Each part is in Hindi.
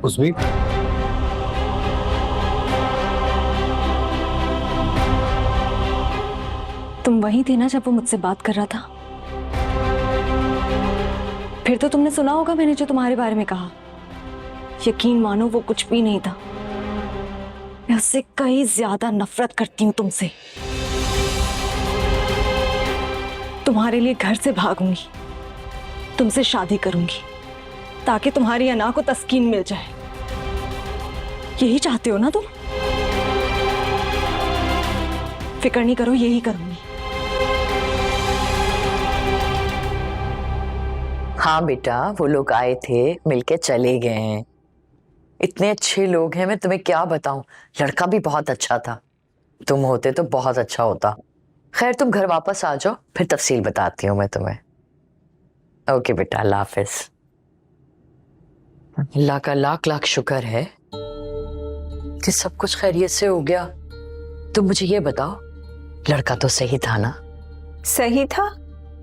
उसमें तुम वहीं थे ना जब वो मुझसे बात कर रहा था? फिर तो तुमने सुना होगा मैंने जो तुम्हारे बारे में कहा। यकीन मानो वो कुछ भी नहीं था। मैं उससे कहीं ज्यादा नफरत करती हूँ तुमसे। तुम्हारे लिए घर से भागूंगी, तुमसे शादी करूंगी ताकि तुम्हारी अना को तस्कीन मिल जाए। यही चाहते हो ना तुम? फिक्र नहीं करो, यही करूंगी। हाँ बेटा, वो लोग आए थे, मिलके चले गए हैं। इतने अच्छे लोग हैं, मैं तुम्हें क्या बताऊं। लड़का भी बहुत अच्छा था। तुम होते तो बहुत अच्छा होता। खैर तुम घर वापस आ जाओ, फिर तफसील बताती हूँ मैं तुम्हें। ओके बेटा, अल्लाह हाफिज। अल्लाह का लाख लाख शुक्र है कि सब कुछ खैरियत से हो गया। तुम मुझे ये बताओ, लड़का तो सही था ना? सही था,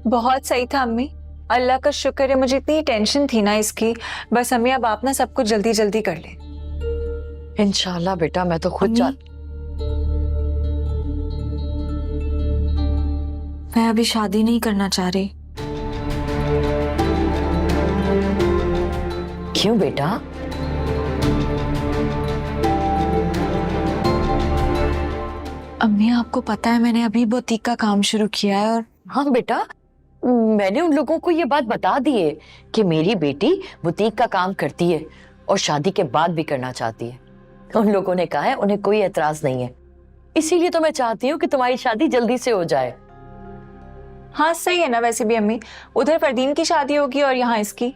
बहुत सही था अम्मी। अल्लाह का शुक्र है, मुझे इतनी टेंशन थी ना इसकी। बस अम्मी अब आप ना सब कुछ जल्दी जल्दी कर ले। इंशाल्लाह बेटा, मैं तो खुद मैं अभी शादी नहीं करना चाह रही। क्यों बेटा? अम्मी आपको पता है मैंने अभी बुटीक का काम शुरू किया है और हाँ बेटा, मैंने उन लोगों को ये बात बता दी है कि मेरी बेटी बुटीक का काम करती है और शादी के बाद भी करना चाहती है। उन लोगों ने कहा है उन्हें कोई एतराज नहीं है। इसीलिए तो मैं चाहती हूँ कि तुम्हारी शादी जल्दी से हो जाए। हाँ सही है ना वैसे भी अम्मी, उधर फरदीन की शादी होगी और यहाँ इसकी।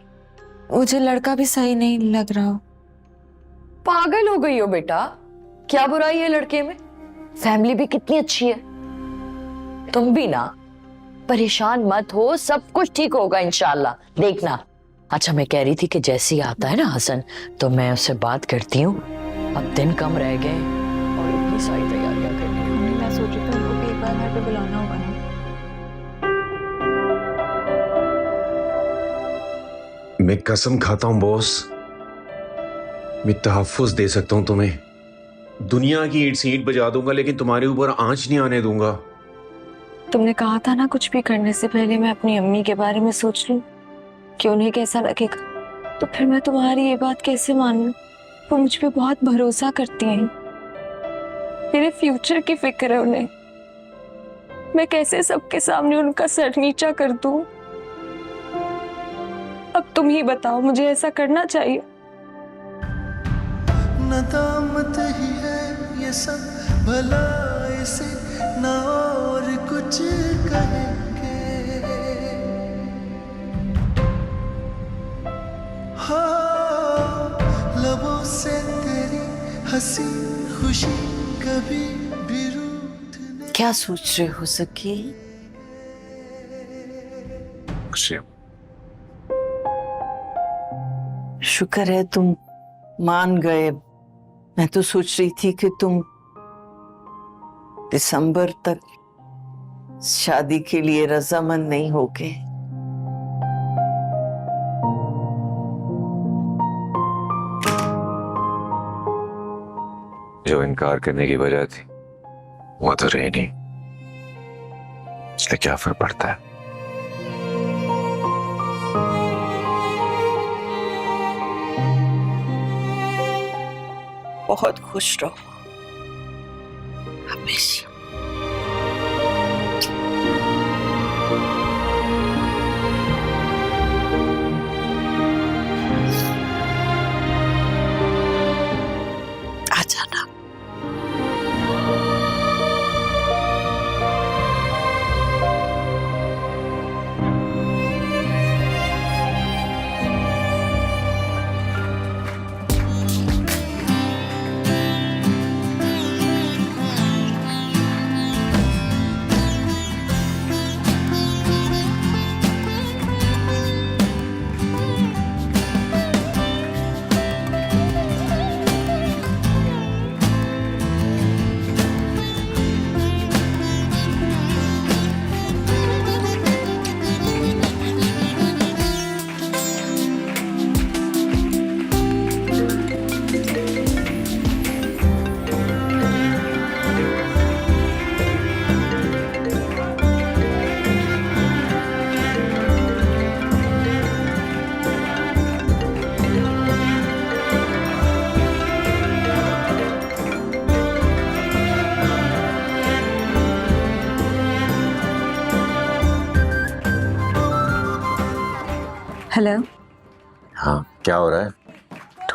मुझे लड़का भी सही नहीं लग रहा। पागल हो गई हो बेटा, क्या बुराई है लड़के में? फैमिली भी कितनी अच्छी है। तुम भी ना परेशान मत हो, सब कुछ ठीक होगा इंशाल्लाह, देखना। अच्छा मैं कह रही थी कि जैसे ही आता है ना हसन, तो मैं उससे बात करती हूँ। अब दिन कम रह गए और इतनी सारी तैयारियां करनी है। मम्मी मैं सोच रही थी उनको भी एक बार घर पे बुलाना होगा ना। मैं कसम खाता हूं बॉस, मैं तहफ्फुज दे सकता हूं तुम्हें। दुनिया की ईंट से ईंट बजा दूंगा, लेकिन तुम्हारे ऊपर आंच नहीं आने दूंगा। तुमने कहा था ना कुछ भी करने से पहले मैं अपनी अम्मी के बारे में सोच लूं कि उन्हें कैसा लगेगा। तो फिर मैं तुम्हारी ये बात कैसे मानूं? वो मुझ पे बहुत भरोसा करती हैं, मेरे फ्यूचर की फिक्र है उन्हें। मैं कैसे सबके सामने उनका सर नीचा कर दूं? अब तुम ही बताओ, मुझे ऐसा करना चाहिए? नदामत ही है ये सब, भला इसे ना और कुछ कहेंगे। हाँ, लबों से तेरी हंसी खुशी कभी भी रूठ नहीं। क्या सोच रहे हो सखी? शुक्र है तुम मान गए। मैं तो सोच रही थी कि तुम दिसंबर तक शादी के लिए रजामंद नहीं होगे। जो इनकार करने की वजह थी वो तो रही नहीं, इसलिए क्या फर्क पड़ता है। बहुत खुश रहो हमेशा। आ जाना।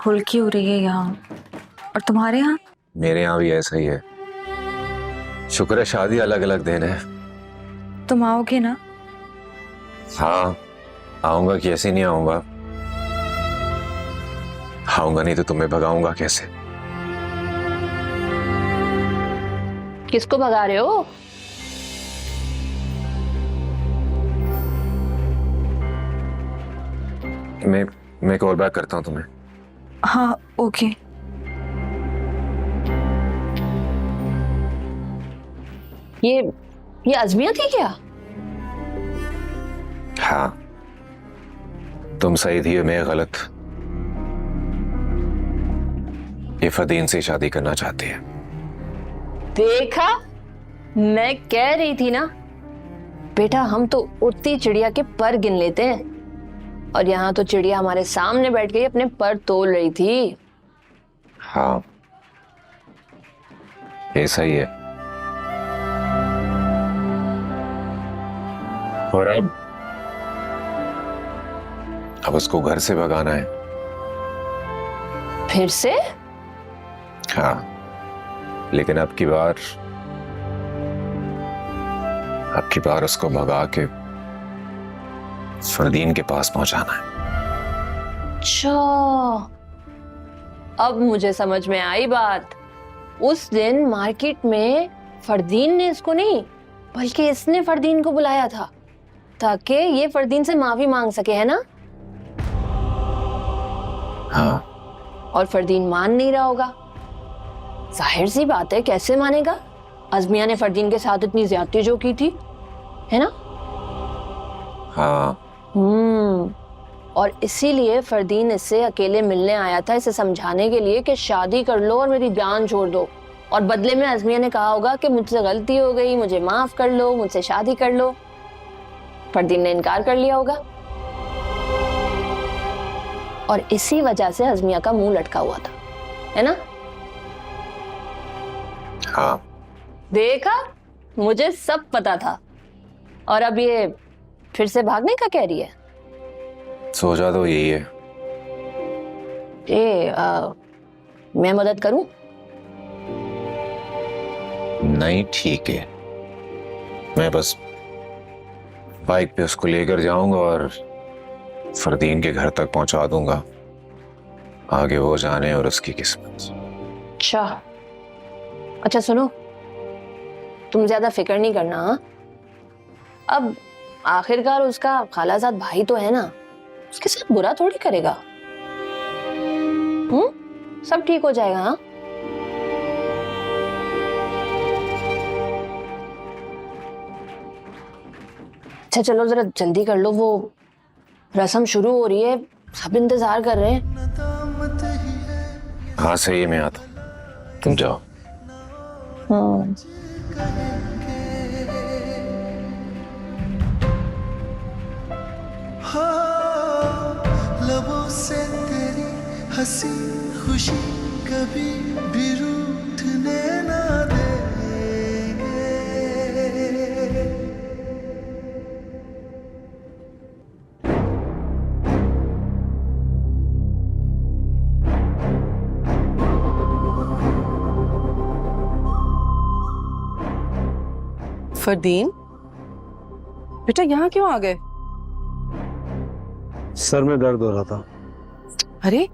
ढोलकी हो रही है यहाँ। और तुम्हारे यहाँ? मेरे यहाँ भी ऐसा ही है। शुक्र है शादी अलग अलग दिन है। तुम आओगे ना? हाँ आऊंगा, कैसे नहीं आऊंगा। आऊंगा नहीं तो तुम्हें भगाऊंगा कैसे। किसको भगा रहे हो? मैं कॉल बैक करता हूँ तुम्हें। हाँ ओके। ये अज़मिया थी क्या? हाँ तुम सही थी, मैं गलत। ये फदीन से शादी करना चाहती है। देखा, मैं कह रही थी ना बेटा, हम तो उड़ती चिड़िया के पर गिन लेते हैं, और यहाँ तो चिड़िया हमारे सामने बैठ गई, अपने पर तोल रही थी। हाँ ऐसा ही है। और अब उसको घर से भगाना है। फिर से? हाँ लेकिन अब की बार उसको भगा के फरदीन के पास पहुंचाना है। अच्छा, अब मुझे समझ में आई बात। उस दिन मार्केट में फरदीन ने इसको नहीं, बल्कि इसने फरदीन को बुलाया था ताकि ये फरदीन से माफी मांग सके, है ना? हाँ। और फरदीन मान नहीं रहा होगा। जाहिर सी बात है, कैसे मानेगा? अज़मिया ने फरदीन के साथ इतनी ज्यादती जो की थी, है ना? हाँ। और इसीलिए फरदीन इससे अकेले मिलने आया था, इसे समझाने के लिए कि शादी कर लो और मेरी जान छोड़ दो। और बदले में अज़मिया ने कहा होगा कि मुझसे गलती हो गई, मुझे माफ कर लो, मुझसे शादी कर लो। फरदीन ने इनकार कर लिया होगा, और इसी वजह से अज़मिया का मुंह लटका हुआ था, है ना? हाँ देखा, मुझे सब पता था। और अब ये फिर से भागने का कह रही है। सोचा तो यही है। मैं मदद करूं? नहीं ठीक है, मैं बस बाइक पे उसको लेकर जाऊंगा और फरदीन के घर तक पहुंचा दूंगा। आगे वो जाने और उसकी किस्मत। अच्छा सुनो, तुम ज्यादा फिक्र नहीं करना। हाँ? अब आखिरकार उसका खालाजाद भाई तो है ना, उसके साथ बुरा थोड़ी करेगा। सब ठीक हो जाएगा। हाँ? अच्छा चलो जरा जल्दी कर लो, वो रस्म शुरू हो रही है, सब इंतजार कर रहे हैं। नदामत ही है हाँ सही है, मैं आता, तुम जाओ। हाँ, लबों से तेरी हंसी खुशी कभी भी रूठने ना देंगे। फरदीन बेटा, यहाँ क्यों आ गए? सर में दर्द हो रहा था। अरे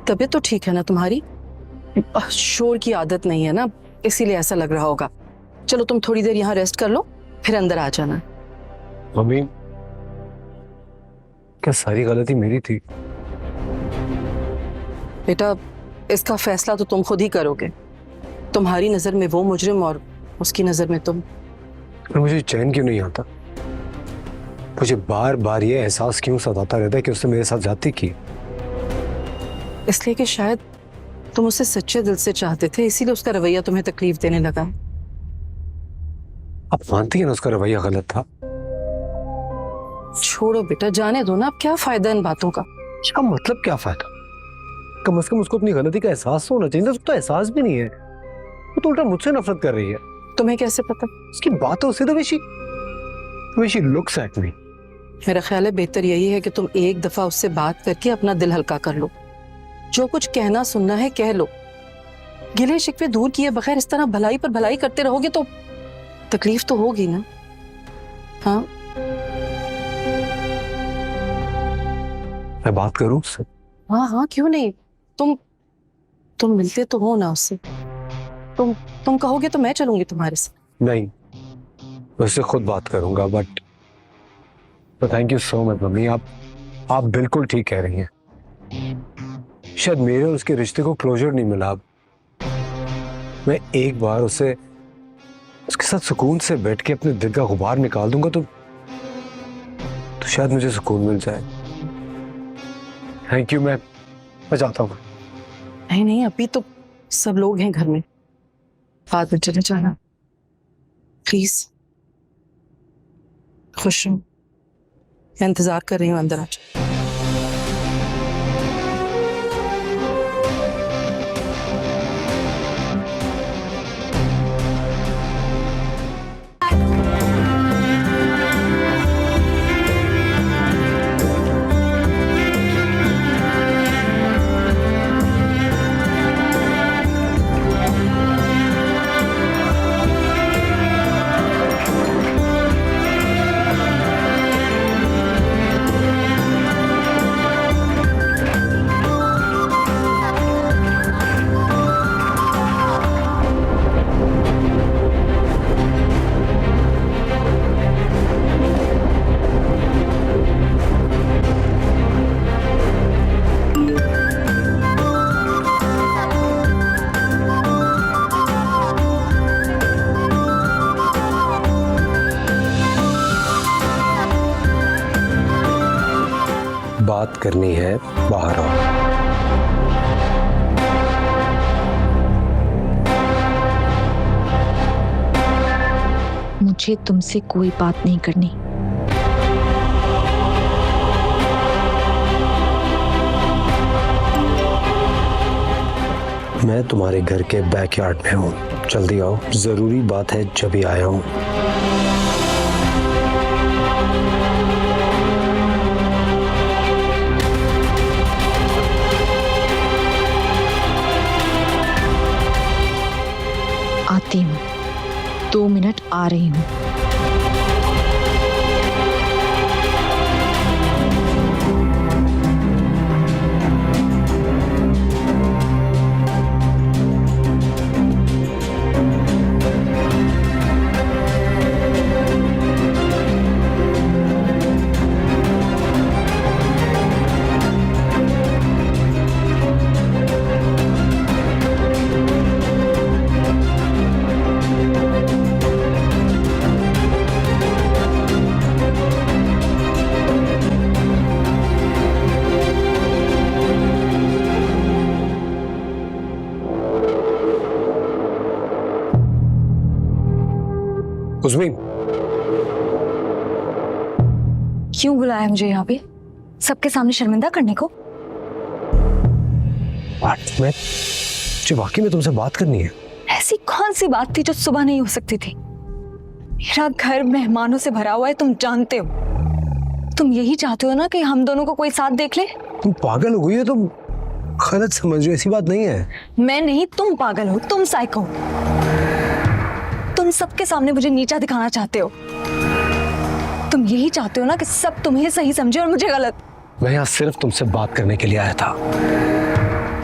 तबीयत तो ठीक है ना तुम्हारी? शोर की आदत नहीं है ना, इसीलिए ऐसा लग रहा होगा। चलो तुम थोड़ी देर यहाँ रेस्ट कर लो, फिर अंदर आ जाना। मम्मी, क्या सारी गलती मेरी थी? बेटा इसका फैसला तो तुम खुद ही करोगे। तुम्हारी नजर में वो मुजरिम और उसकी नजर में तुम। पर मुझे चैन क्यों नहीं आता? मुझे बार बार ये एहसास क्यों सताता रहता है कि उसने मेरे साथ जाती की? इसलिए कि शायद तुम उसे सच्चे दिल से चाहते थे, इसीलिए उसका रवैया तुम्हें तकलीफ देने लगा। आप मानती हैं ना उसका रवैया गलत था? छोड़ो बेटा, जाने दो ना, अब क्या फायदा इन बातों का? इसका मतलब क्या फायदा? कम से कम उसको अपनी गलती का एहसास होना चाहिए था। उसको तो एहसास भी नहीं है, वो तो उल्टा मुझसे नफरत कर रही है। तुम्हें कैसे पता? उसकी बातों से the way she looks at me, मेरा ख्याल है बेहतर यही है कि तुम एक दफा उससे बात करके अपना दिल हल्का कर लो। जो कुछ कहना सुनना है कह लो। गिले शिकवे दूर किए बगैर इस तरह भलाई पर भलाई करते रहोगे तो तकलीफ तो होगी ना। हाँ, मैं बात करूं उससे? हाँ हाँ, क्यों नहीं। तुम मिलते तो हो ना उससे। तुम कहोगे तो मैं चलूंगी तुम्हारे साथ। नहीं, उससे खुद बात करूंगा। But thank you so much mummy, आप बिल्कुल ठीक कह रही हैं। शायद मेरे और उसके रिश्ते को क्लोजर नहीं मिला। मैं एक बार उसके साथ सुकून से बैठ के अपने दिल का गुबार निकाल दूंगा तो शायद मुझे सुकून मिल जाए। थैंक यू, मैं जाता हूँ। नहीं नहीं, अभी तो सब लोग हैं घर में, बाद में चले जाना प्लीज। खुश हूँ, मैं इंतजार कर रही हूँ, अंदर आ जाओ। बात करनी है, बाहर आओ। मुझे तुमसे कोई बात नहीं करनी। मैं तुम्हारे घर के बैकयार्ड में हूँ, जल्दी आओ। जरूरी बात है, जब ही आया हूँ। आती हूँ, 2 मिनट आ रही हूँ। उस्मी, क्यों बुलाया मुझे यहाँ पे? सबके सामने शर्मिंदा करने को? मुझे वाकई में तुमसे बात करनी है। ऐसी कौन सी बात थी जो सुबह नहीं हो सकती थी? मेरा घर मेहमानों से भरा हुआ है, तुम जानते हो। तुम यही चाहते हो ना कि हम दोनों को कोई साथ देख ले? तुम पागल हो गई हो, तुम गलत समझ रही हो, ऐसी बात नहीं है। मैं नहीं, तुम पागल हो, तुम साइको हो। तुम सबके सामने मुझे नीचा दिखाना चाहते हो। तुम यही चाहते हो ना कि सब तुम्हें सही समझे और मुझे गलत। मैं यहाँ सिर्फ तुमसे बात करने के लिए आया था,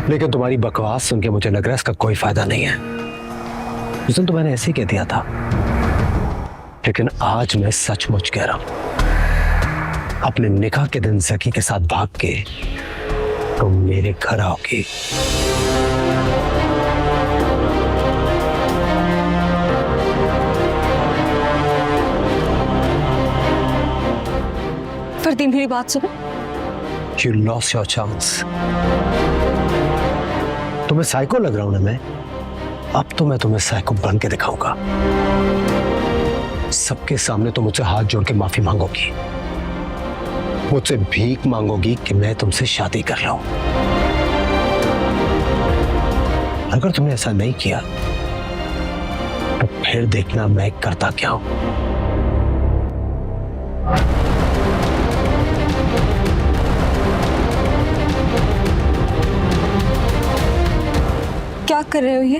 लेकिन तुम्हारी बकवास सुन के मुझे लग रहा है इसका कोई फायदा नहीं है। उस दिन तो मैंने ऐसे ही कह दिया था, लेकिन आज मैं सचमुच कह रहा हूं। अपने निकाह के दिन सखी के साथ भाग के तुम मेरे घर आओगी। फरदीन, मेरी बात सुनो। You lost your chance. तुम्हें साइको लग रहा हूं ना मैं? अब तो मैं तुम्हें साइको बन के दिखाऊंगा। सबके सामने तुम मुझसे हाथ जोड़ के माफी मांगोगी, मुझसे भीख मांगोगी कि मैं तुमसे शादी कर रहा हूं। अगर तुमने ऐसा नहीं किया तो फिर देखना मैं करता क्या हूं। क्या कर रहे हो ये?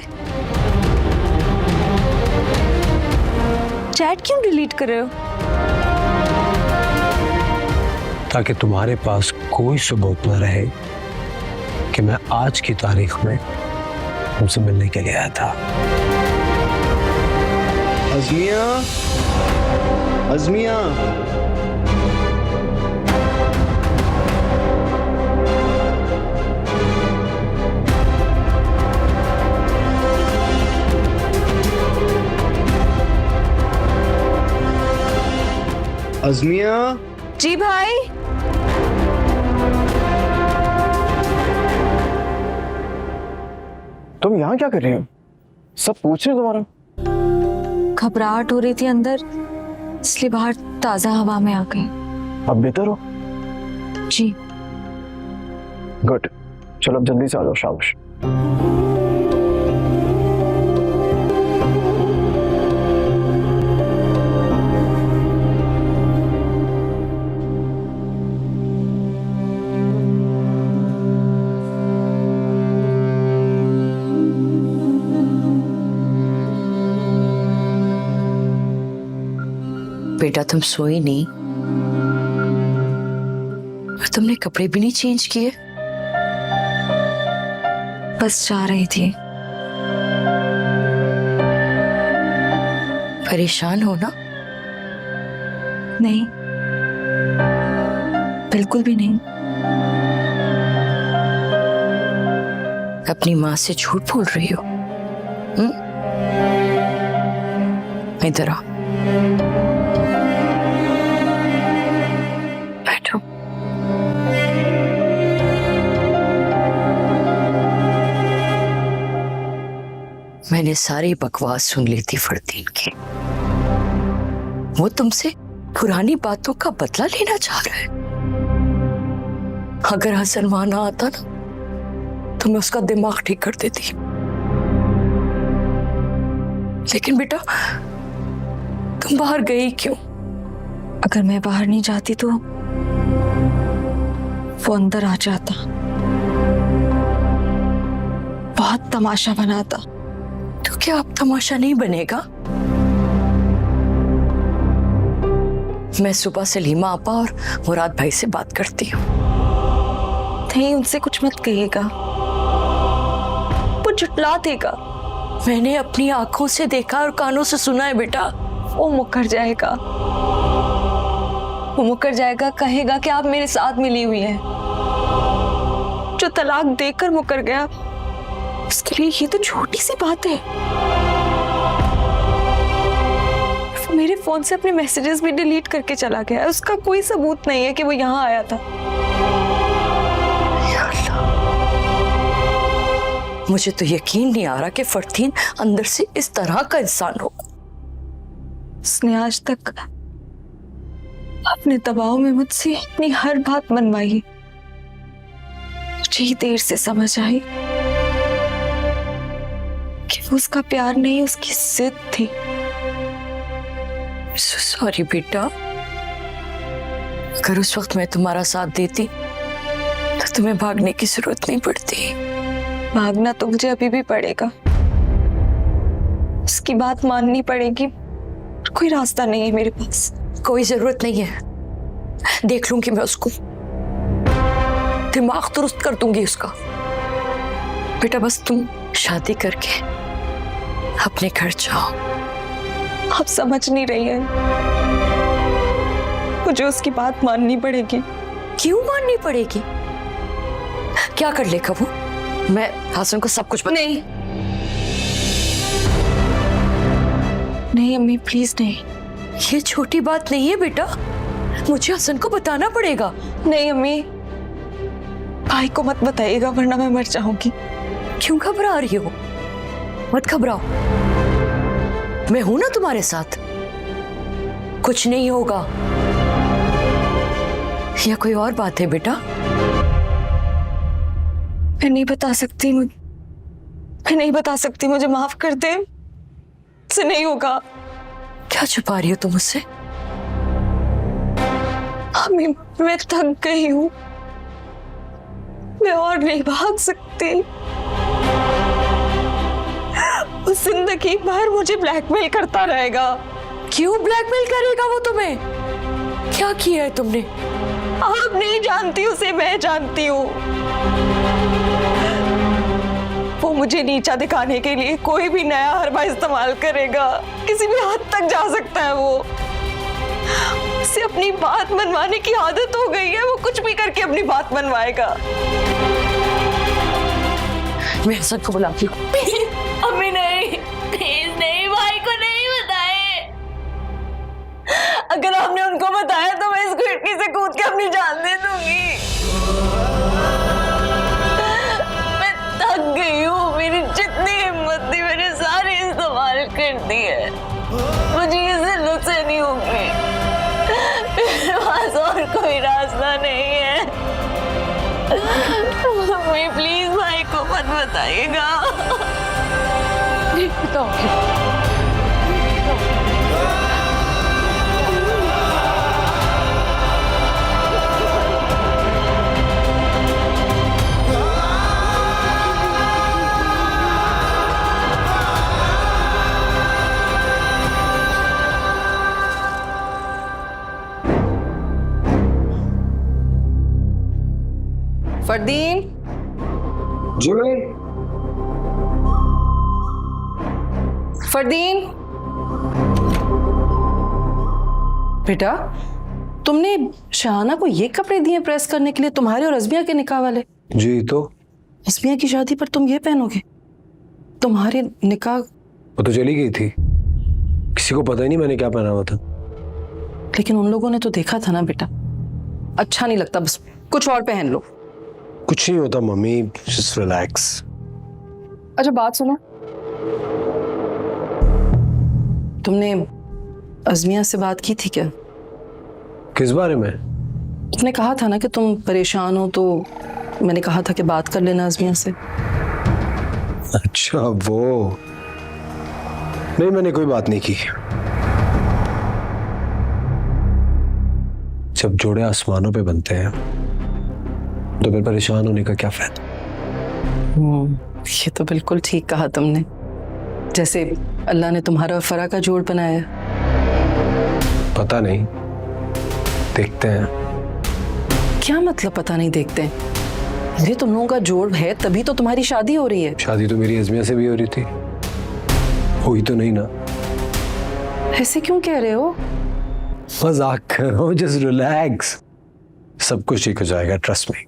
चैट क्यों डिलीट कर रहे हो? ताकि तुम्हारे पास कोई सबूत न रहे कि मैं आज की तारीख में तुमसे मिलने के लिए आया था। अज़मिया, अज़मिया, अज़मिया। जी भाई। तुम यहाँ क्या कर रही हो? सब पूछ रहे हो तुम्हारा। घबराहट हो रही थी अंदर, इसलिए बाहर ताजा हवा में आ गई। अब बेहतर हो? जी। गुड, चलो अब जल्दी से आ जाओ। शाबाश। बेटा तुम सोई नहीं और तुमने कपड़े भी नहीं चेंज किए? बस जा रही थी। परेशान हो ना? नहीं, बिल्कुल भी नहीं। अपनी माँ से झूठ बोल रही हो? इधर आओ, बैठो। मैंने सारी बकवास सुन ली थी फरदीन की। वो तुमसे पुरानी बातों का बदला लेना चाह रहा है। अगर हसन वहां ना आता ना तो मैं उसका दिमाग ठीक कर देती। लेकिन बेटा तुम बाहर गई क्यों? अगर मैं बाहर नहीं जाती तो वो अंदर आ जाता, बहुत तमाशा बनाता। तो क्या अब तमाशा नहीं बनेगा? मैं सुबह सलीमा आपा और मुराद भाई से बात करती हूँ। नहीं, उनसे कुछ मत कहिएगा, वो जुटला देगा। मैंने अपनी आंखों से देखा और कानों से सुना है बेटा। वो मुकर जाएगा, वो मुकर जाएगा, कहेगा कि आप मेरे साथ मिली हुई हैं। जो तलाक देकर मुकर गया उसके लिए ये तो छोटी सी बात है। वो मेरे फोन से अपने मैसेजेस भी डिलीट करके चला गया है। उसका कोई सबूत नहीं है कि वो यहाँ आया था। मुझे तो यकीन नहीं आ रहा कि फरदीन अंदर से इस तरह का इंसान हो। उसने आज तक अपने दबाव में मुझसे अपनी हर बात मनवाई। मुझे ही देर से समझ आई कि वो उसका प्यार नहीं, उसकी जिद थी। सॉरी बेटा, अगर उस वक्त मैं तुम्हारा साथ देती तो तुम्हें भागने की जरूरत नहीं पड़ती। भागना तो मुझे अभी भी पड़ेगा, उसकी बात माननी पड़ेगी। कोई रास्ता नहीं है मेरे पास। कोई जरूरत नहीं है, देख लूंगी मैं उसको, दिमाग दुरुस्त कर दूंगी उसका। बेटा बस तुम शादी करके अपने घर जाओ। आप समझ नहीं रही है, मुझे उसकी बात माननी पड़ेगी। क्यों माननी पड़ेगी? क्या कर लेगा वो? मैं हसन को सब कुछ नहीं नहीं अम्मी, प्लीज नहीं। ये छोटी बात नहीं है बेटा, मुझे हसन को बताना पड़ेगा। नहीं अम्मी, भाई को मत बताइएगा वरना मैं मर जाऊंगी। क्यों घबरा रही हो? मत घबराओ, मैं हूं ना तुम्हारे साथ, कुछ नहीं होगा। या कोई और बात है बेटा? मैं नहीं बता सकती, मैं नहीं बता सकती, मुझे माफ कर दे, से नहीं होगा। क्या छुपा रही हो तुम मुझसे? मैं थक गई हूँ, मैं और नहीं भाग सकती। वो जिंदगी भर मुझे ब्लैकमेल करता रहेगा। क्यों ब्लैकमेल करेगा वो तुम्हें? क्या किया है तुमने? आप नहीं जानती उसे, मैं जानती हूँ। वो मुझे नीचा दिखाने के लिए कोई भी नया हरबा इस्तेमाल करेगा, किसी भी हद तक जा सकता है वो। उसे अपनी बात मनवाने की आदत हो गई है, वो कुछ भी करके अपनी बात मनवाएगा। मैं सच को बुलाती हूँ। अम्मी नहीं, प्लीज नहीं, भाई को नहीं बताए। अगर आपने उनको बताया तो मैं इस खिड़की से कूद के अपनी जान दे दूंगी। मैं थक गई हूँ, मेरी जितनी हिम्मत थी मैंने सारी इस्तेमाल कर दी है। मुझे ये जिल्लत से नहीं होगी, मेरे पास और कोई रास्ता नहीं है। मम्मी प्लीज भाई को मत बताइएगा। फरदीन, जी भाई। फरदीन बेटा, तुमने शहाना को ये कपड़े दिए प्रेस करने के लिए, तुम्हारे और अज़मिया के निकाह वाले? जी तो अज़मिया की शादी पर तुम ये पहनोगे? तुम्हारे निकाह? वो तो चली गई थी, किसी को पता ही नहीं मैंने क्या पहना हुआ था। लेकिन उन लोगों ने तो देखा था ना बेटा। अच्छा नहीं लगता, बस कुछ और पहन लो। कुछ नहीं होता मम्मी, जस्ट रिलैक्स। अच्छा बात सुनो, तुमने अज़मिया से बात की थी क्या? किस बारे में? तुमने कहा था ना कि तुम परेशान हो, तो मैंने कहा था कि बात कर लेना अज़मिया से। अच्छा वो नहीं, मैंने कोई बात नहीं की। जब जोड़े आसमानों पे बनते हैं तो फिर परेशान होने का क्या फायदा? ये तो बिल्कुल ठीक कहा तुमने। जैसे अल्लाह ने तुम्हारा और फरा का जोड़ बनाया। पता नहीं, देखते हैं। क्या मतलब पता नहीं देखते हैं? अरे तुम लोगों का जोड़ है तभी तो तुम्हारी शादी हो रही है। शादी तो मेरी अज़मिया से भी हो रही थी, हुई तो नहीं ना। ऐसे क्यों कह रहे हो? मजाक कर रहा हूं, जस्ट रिलैक्स, सब कुछ ठीक हो जाएगा, trust me.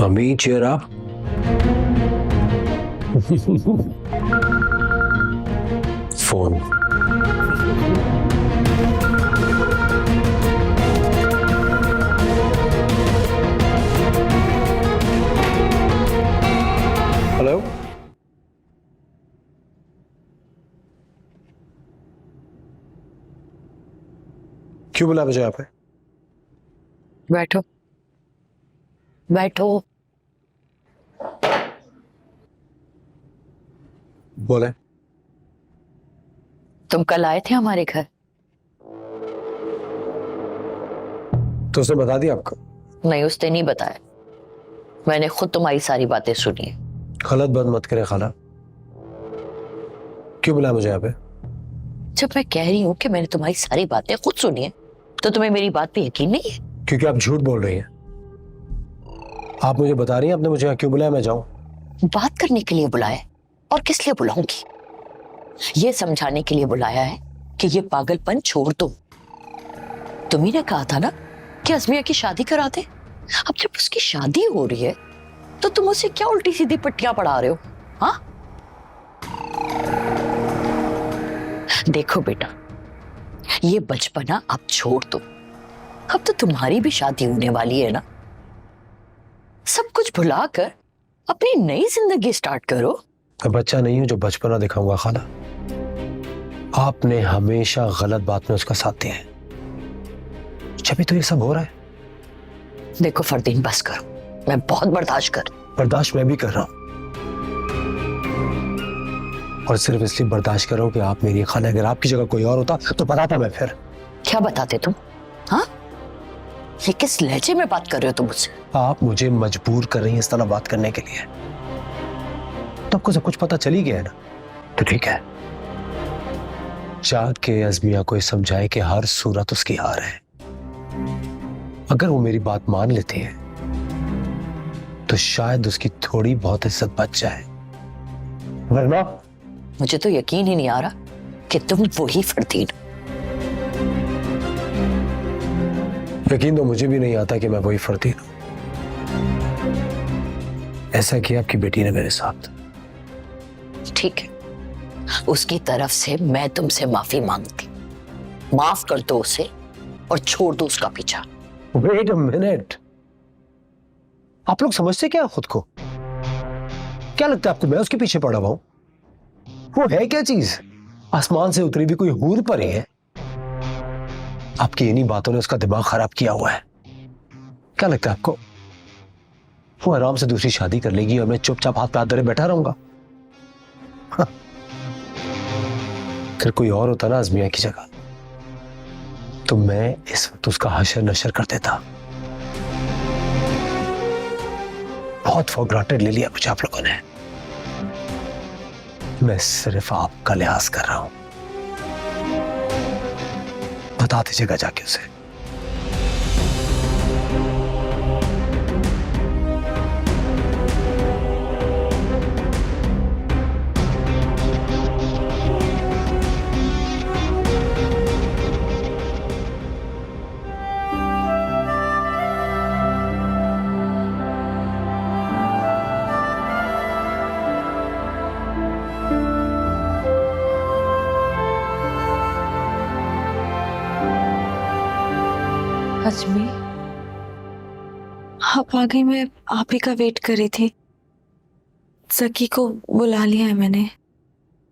Mummy cheer up. Phone. Hello, क्यों बुलाया मुझे यहाँ पे? बैठो बैठो। बोले। तुम कल आए थे हमारे घर? तो उसने बता दिया आपको? नहीं, उसने नहीं बताया, मैंने खुद तुम्हारी सारी बातें सुनी। गलत बात मत करे खाला, क्यों बुलाया मुझे यहाँ पे? जब मैं कह रही हूँ कि मैंने तुम्हारी सारी बातें खुद सुनी है, तो तुम्हें मेरी बात पे यकीन नहीं है? क्योंकि आप झूठ बोल रही हैं। आप मुझे बता रही हैं आपने मुझे यहाँ क्यों बुलाया, मैं जाऊं? बात करने के लिए बुलाया, और किस लिए बुलाऊंगी? ये समझाने के लिए बुलाया है कि ये पागलपन छोड़ दो। तुम्ही ने कहा था ना कि अज़मिया की शादी करा दे। अब जब उसकी शादी हो रही है तो तुम उसे क्या उल्टी सीधी पट्टियां पढ़ा रहे हो? हाँ देखो बेटा, ये बचपना अब छोड़ दो, अब तो तुम्हारी भी शादी होने वाली है ना। सब कुछ भुलाकर अपनी नई जिंदगी स्टार्ट करो। मैं बच्चा नहीं हूं जो बचपना दिखाऊंगा खाला। आपने हमेशा गलत बात में उसका साथ दिया है, जब तो ये सब हो रहा है। देखो फरदीन, बस करो, मैं बहुत बर्दाश्त बर्दाश्त मैं भी कर रहा हूं, और सिर्फ इसलिए बर्दाश्त कर रहा हूं कि आप मेरी खाला। अगर आपकी जगह कोई और होता तो बताता मैं। फिर क्या बताते तुम? हाँ, ये किस लहजे में बात कर रहे हो तुम मुझसे? आप मुझे मजबूर कर रही हैं इस तरह बात करने के लिए। तो आपको सब कुछ पता चल ही गया है ना, तो ठीक है। जाके अज़मिया को समझाए कि हर सूरत उसकी हार है। अगर वो मेरी बात मान लेते हैं तो शायद उसकी थोड़ी बहुत इज्जत बच जाए, वरना मुझे तो यकीन ही नहीं आ रहा कि तुम वही फरदीन। यकीन तो मुझे भी नहीं आता कि मैं वही फरदीन हूं। ऐसा किया आपकी बेटी ने मेरे साथ। ठीक है, उसकी तरफ से मैं तुमसे माफी मांगती। माफ कर दो उसे और छोड़ दो उसका पीछा। वेट अ मिनट, आप लोग समझते क्या खुद को? क्या लगता है आपको मैं उसके पीछे पड़ा हुआ हूं? वो है क्या चीज? आसमान से उतरी भी कोई हूर पर ही है। आपकी इन्हीं बातों ने उसका दिमाग खराब किया हुआ है। क्या लगता है आपको वो आराम से दूसरी शादी कर लेगी और मैं चुपचाप हाथ पे हाथ धरे बैठा रहूंगा? हाँ। अगर कोई और होता ना अज़मिया की जगह, तो मैं इस वक्त उसका हशर नशर कर देता। बहुत फॉर ग्रांटेड ले लिया मुझे आप लोगों ने। मैं सिर्फ आपका लिहाज कर रहा हूं। बता दीजिएगा जाके उसे। अजमी, आप आ गई। मैं आप ही का वेट कर रही थी। सकी को बुला लिया है मैंने।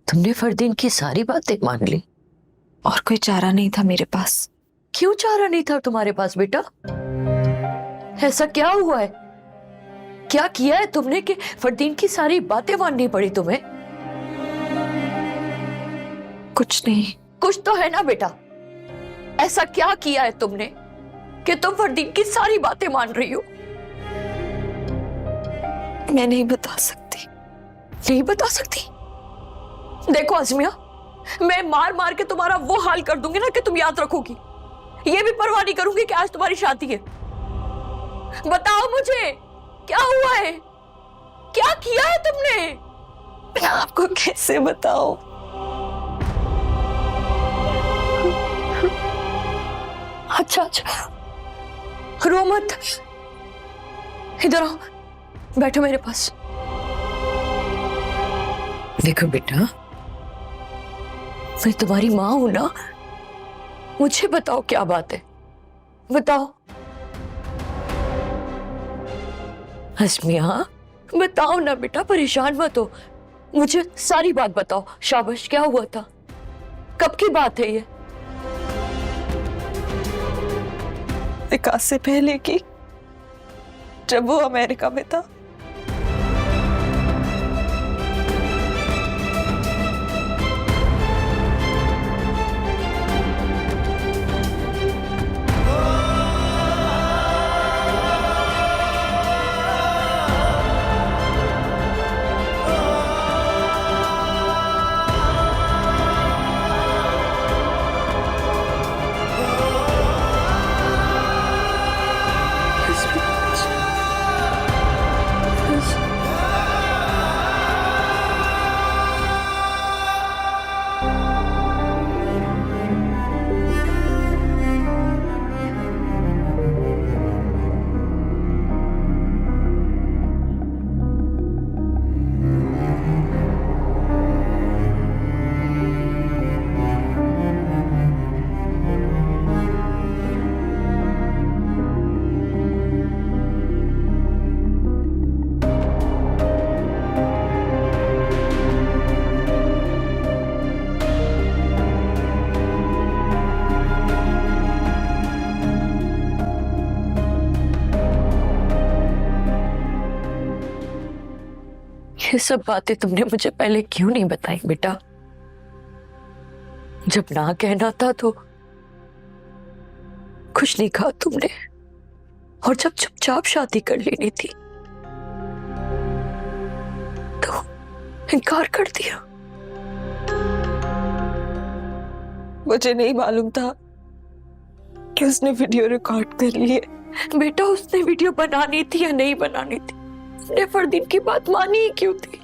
तुमने फरदीन की सारी बातें मान ली? और कोई चारा नहीं था मेरे पास। क्यों चारा नहीं था तुम्हारे पास बेटा? ऐसा क्या हुआ है? क्या किया है तुमने कि फरदीन की सारी बातें माननी पड़ी तुम्हें? कुछ नहीं। कुछ तो है ना बेटा। ऐसा क्या किया है तुमने कि तुम फरदीन की सारी बातें मान रही हो? मैं नहीं बता सकती। नहीं बता सकती? देखो अज़मिया, मैं मार मार के तुम्हारा वो हाल कर दूंगी ना कि तुम याद रखोगी। ये भी परवाह नहीं करूंगी कि आज तुम्हारी शादी है। बताओ मुझे, क्या हुआ है? क्या किया है तुमने? मैं आपको कैसे बताऊं? अच्छा, रो मत। इधर आओ, बैठो मेरे पास। देखो बेटा, मैं तुम्हारी माँ हूं ना। मुझे बताओ क्या बात है, बताओ। अज़मिया, बताओ ना बेटा, परेशान मत हो। मुझे सारी बात बताओ। शाबाश, क्या हुआ था? कब की बात है ये? निकाह से पहले की, जब वो अमेरिका में था। ये सब बातें तुमने मुझे पहले क्यों नहीं बताई बेटा? जब ना कहना था तो कुछ नहीं कहा तुमने, और जब चुपचाप शादी कर लेनी थी इनकार कर दिया। मुझे नहीं मालूम था कि उसने वीडियो रिकॉर्ड कर ली है। बेटा, उसने वीडियो बनानी थी या नहीं बनानी थी? उसने फरदीन की बात मानी ही क्यों थी?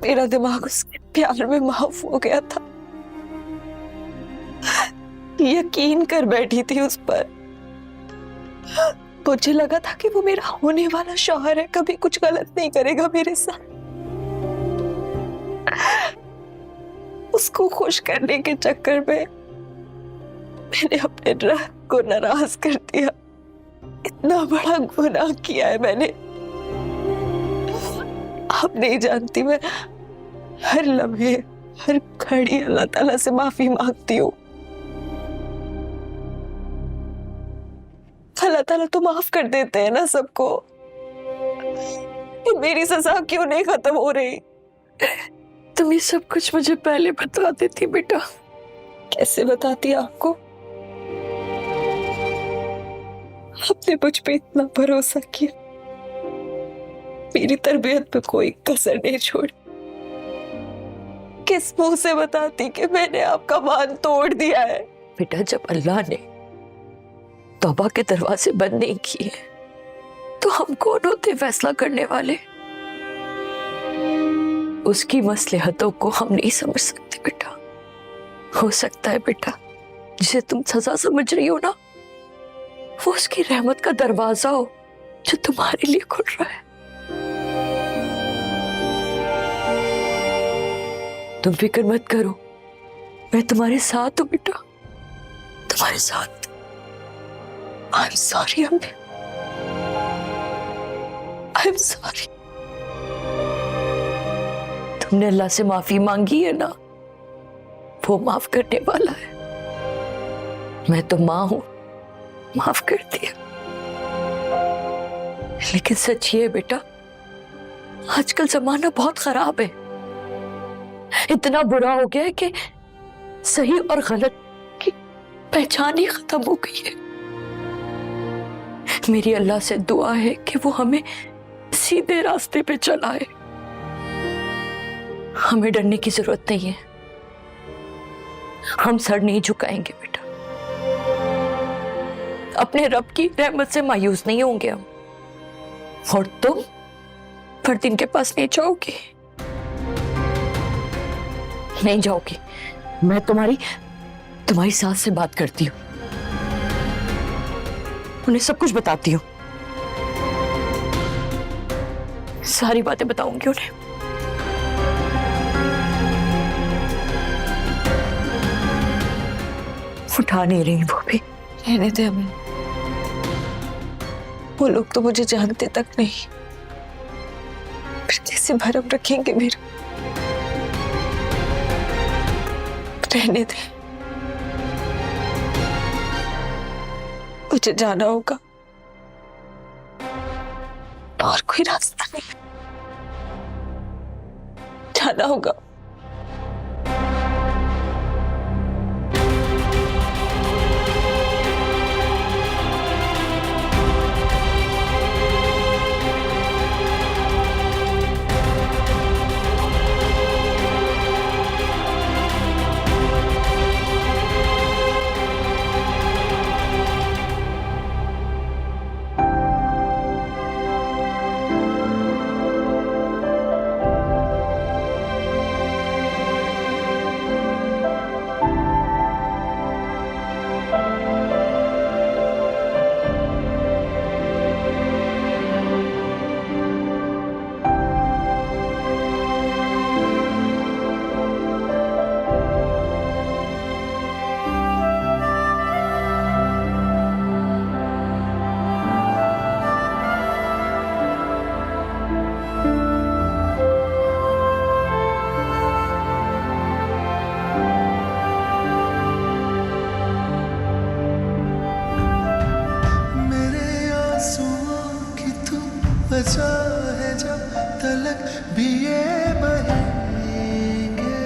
मेरा दिमाग उसके प्यार में माफ हो गया था। यकीन कर बैठी थी उस पर। मुझे लगा था कि वो मेरा होने वाला शौहर है, कभी कुछ गलत नहीं करेगा मेरे साथ। उसको खुश करने के चक्कर में मैंने अपने रब को नाराज कर दिया। इतना बड़ा गुनाह किया है मैंने। आप नहीं जानती, मैं हर लम्हे हर घड़ी अल्लाह ताला से माफी मांगती हूँ। अल्लाह ताला तो माफ कर देते हैं ना सबको। तो मेरी सजा क्यों नहीं खत्म हो रही? तुम ये सब कुछ मुझे पहले बता देती बेटा। कैसे बताती आपको? आपने मुझ पे इतना भरोसा किया, मेरी तरबियत में कोई कसर नहीं छोड़ी। किस मुंह से बताती कि मैंने आपका मान तोड़ दिया है? बेटा, जब अल्लाह ने तौबा के दरवाजे बंद नहीं किए तो हम कौन होते फैसला करने वाले? उसकी मसलहतों को हम नहीं समझ सकते बेटा। हो सकता है बेटा, जिसे तुम सजा समझ रही हो ना, वो उसकी रहमत का दरवाजा हो जो तुम्हारे लिए खुल रहा है। तुम फिक्र मत करो, मैं तुम्हारे साथ हूं बेटा, तुम्हारे साथ। आई एम सॉरी अम्मी, आई एम सॉरी। तुमने अल्लाह से माफी मांगी है ना, वो माफ करने वाला है। मैं तो मां हूं, माफ कर दिया। लेकिन सच ये है बेटा, आजकल जमाना बहुत खराब है। इतना बुरा हो गया है कि सही और गलत की पहचान ही खत्म हो गई है। मेरी अल्लाह से दुआ है कि वो हमें सीधे रास्ते पे चलाए। हमें डरने की जरूरत नहीं है, हम सर नहीं झुकाएंगे बेटा। अपने रब की रहमत से मायूस नहीं होंगे हम। और तुम फरदीन के पास नहीं जाओगी? नहीं जाओगी। मैं तुम्हारी सास से बात करती हूँ, उन्हें सब कुछ बताती हूँ, सारी बातें बताऊंगी उन्हें। उठा नहीं रही वो भी। रहने दे हमें, वो लोग तो मुझे जानते तक नहीं, फिर कैसे भरम रखेंगे मेरा? रहने दे, मुझे जाना होगा, और कोई रास्ता नहीं, जाना होगा। बचा है जब तलक भी ये बहेंगे,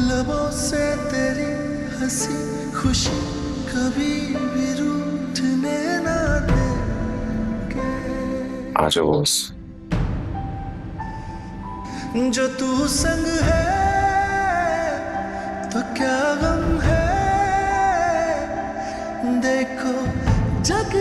लबों से तेरी हंसी खुशी कभी भी रूठ टूटने ना दे आ जाओ बॉस। जो तू संग है तो क्या गम है, देखो जग